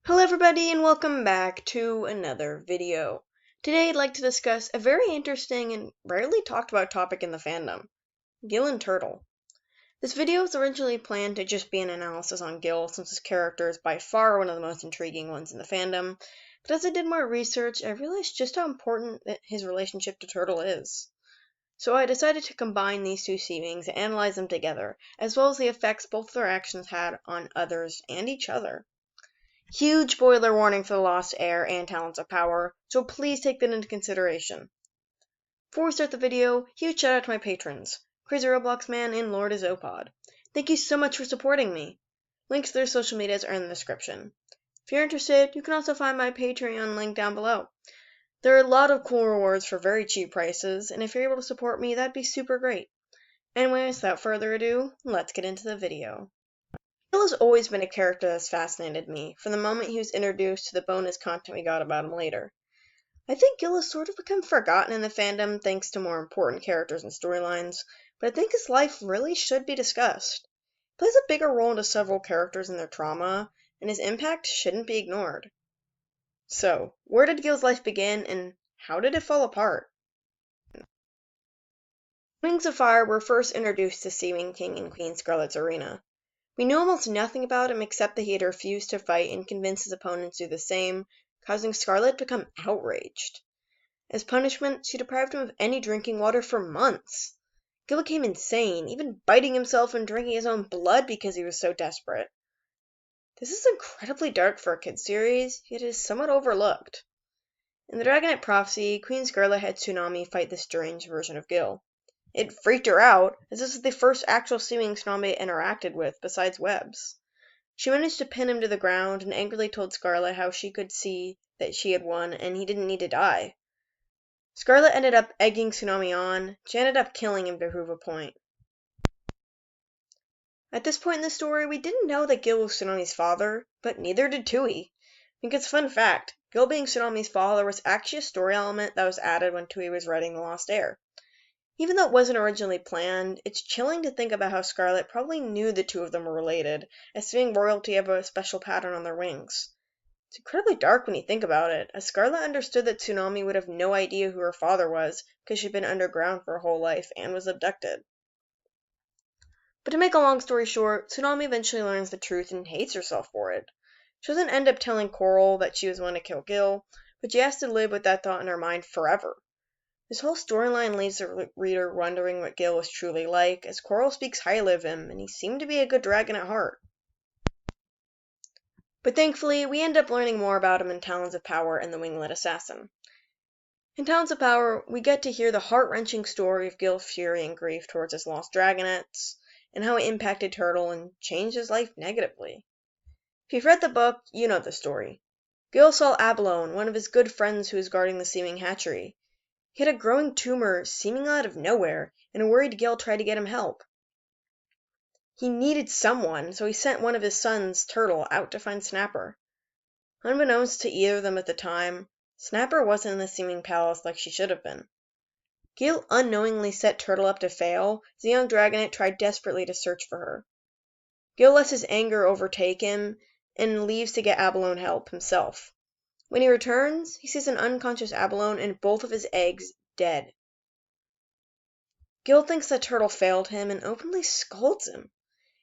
Hello everybody and welcome back to another video. Today I'd like to discuss a very interesting and rarely talked about topic in the fandom, Gill and Turtle. This video was originally planned to just be an analysis on Gill since his character is by far one of the most intriguing ones in the fandom, but as I did more research I realized just how important his relationship to Turtle is. So I decided to combine these two seemings and analyze them together, as well as the effects both of their actions had on others and each other. Huge spoiler warning for the Lost Heir and Talents of Power, so please take that into consideration. Before we start the video, huge shout out to my patrons, Crazy Roblox Man and LordIsopod. Thank you so much for supporting me. Links to their social medias are in the description. If you're interested, you can also find my Patreon link down below. There are a lot of cool rewards for very cheap prices, and if you're able to support me, that'd be super great. Anyways, without further ado, let's get into the video. Gill has always been a character that's fascinated me, from the moment he was introduced to the bonus content we got about him later. I think Gill has sort of become forgotten in the fandom thanks to more important characters and storylines, but I think his life really should be discussed. He plays a bigger role into several characters and their trauma, and his impact shouldn't be ignored. So, where did Gill's life begin, and how did it fall apart? Wings of Fire were first introduced to Seeming King and Queen Scarlet's arena. We knew almost nothing about him except that he had refused to fight and convinced his opponents to do the same, causing Scarlet to become outraged. As punishment, she deprived him of any drinking water for months. Gill became insane, even biting himself and drinking his own blood because he was so desperate. This is incredibly dark for a kid's series, yet it is somewhat overlooked. In the Dragonite Prophecy, Queen Scarlet had Tsunami fight this strange version of Gill. It freaked her out, as this is the first actual seeming Tsunami interacted with besides webs. She managed to pin him to the ground and angrily told Scarlet how she could see that she had won and he didn't need to die. Scarlet ended up egging Tsunami on. She ended up killing him to prove a point. At this point in the story, we didn't know that Gill was Tsunami's father, but neither did Tui. Because fun fact, Gill being Tsunami's father was actually a story element that was added when Tui was writing The Lost Heir. Even though it wasn't originally planned, it's chilling to think about how Scarlet probably knew the two of them were related, as being royalty have a special pattern on their wings. It's incredibly dark when you think about it, as Scarlet understood that Tsunami would have no idea who her father was because she'd been underground for her whole life and was abducted. But to make a long story short, Tsunami eventually learns the truth and hates herself for it. She doesn't end up telling Coral that she was one to kill Gill, but she has to live with that thought in her mind forever. This whole storyline leaves the reader wondering what Gill was truly like, as Coral speaks highly of him, and he seemed to be a good dragon at heart. But thankfully, we end up learning more about him in Talons of Power and the Winglet Assassin. In Talons of Power, we get to hear the heart-wrenching story of Gill's fury and grief towards his lost dragonettes, and how it impacted Turtle and changed his life negatively. If you've read the book, you know the story. Gill saw Abalone, one of his good friends who was guarding the seeming hatchery. He had a growing tumor seemingly out of nowhere, and a worried Gill tried to get him help. He needed someone, so he sent one of his sons, Turtle, out to find Snapper. Unbeknownst to either of them at the time, Snapper wasn't in the seeming palace like she should have been. Gill unknowingly set Turtle up to fail, as the young dragonette tried desperately to search for her. Gill lets his anger overtake him, and leaves to get Abalone help himself. When he returns, he sees an unconscious Abalone and both of his eggs dead. Gill thinks that Turtle failed him and openly scolds him.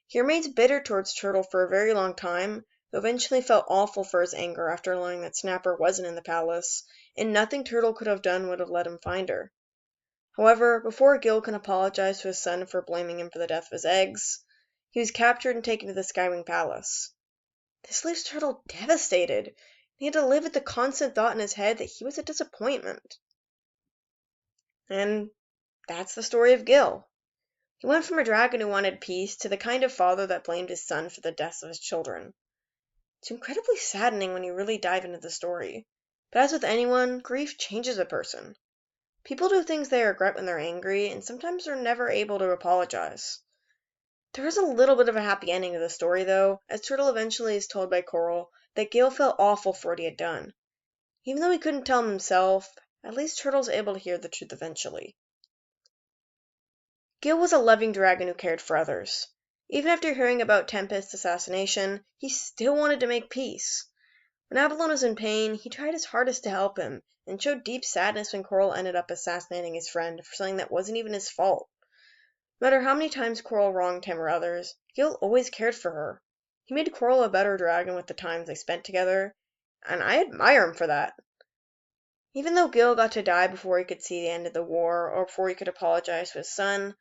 He remains bitter towards Turtle for a very long time, though eventually felt awful for his anger after learning that Snapper wasn't in the palace, and nothing Turtle could have done would have let him find her. However, before Gill can apologize to his son for blaming him for the death of his eggs, he was captured and taken to the Skywing Palace. This leaves Turtle devastated. He had to live with the constant thought in his head that he was a disappointment. And that's the story of Gill. He went from a dragon who wanted peace to the kind of father that blamed his son for the deaths of his children. It's incredibly saddening when you really dive into the story. But as with anyone, grief changes a person. People do things they regret when they're angry, and sometimes they're never able to apologize. There is a little bit of a happy ending to the story, though, as Turtle eventually is told by Coral that Gill felt awful for what he had done. Even though he couldn't tell him himself, at least Turtle's able to hear the truth eventually. Gill was a loving dragon who cared for others. Even after hearing about Tempest's assassination, he still wanted to make peace. When Abalone was in pain, he tried his hardest to help him, and showed deep sadness when Coral ended up assassinating his friend for something that wasn't even his fault. No matter how many times Coral wronged him or others, Gill always cared for her. He made Coral a better dragon with the times they spent together, and I admire him for that. Even though Gill got to die before he could see the end of the war, or before he could apologize to his son,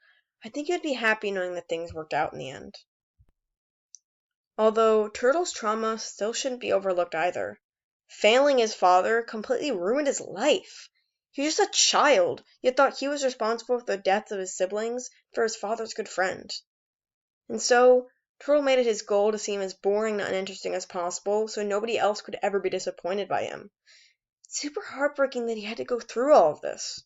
I think he would be happy knowing that things worked out in the end. Although Turtle's trauma still shouldn't be overlooked either. Failing his father completely ruined his life. He was just a child, yet thought he was responsible for the deaths of his siblings for his father's good friend. And so, Turtle made it his goal to seem as boring and uninteresting as possible so nobody else could ever be disappointed by him. It's super heartbreaking that he had to go through all of this.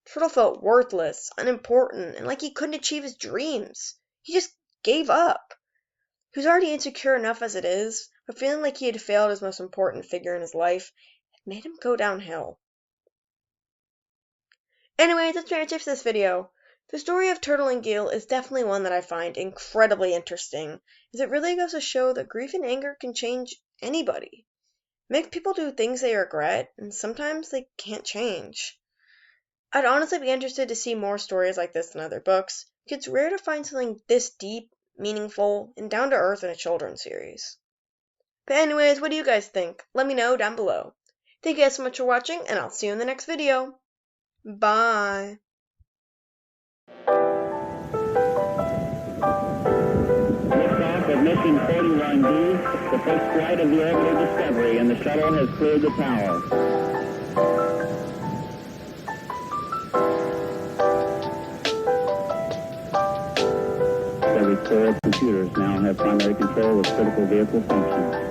Turtle felt worthless, unimportant, and like he couldn't achieve his dreams. He just gave up. He was already insecure enough as it is, but feeling like he had failed his most important figure in his life had made him go downhill. Anyway, that's pretty much it for this video. The story of Turtle and Gill is definitely one that I find incredibly interesting, as it really goes to show that grief and anger can change anybody. Make people do things they regret, and sometimes they can't change. I'd honestly be interested to see more stories like this in other books, because it's rare to find something this deep, meaningful, and down to earth in a children's series. But anyways, what do you guys think? Let me know down below. Thank you guys so much for watching, and I'll see you in the next video. Bye! Liftoff of Mission 41B, the first flight of the orbital Discovery, and the shuttle has cleared the tower. Every 4 computers now have primary control of critical vehicle functions.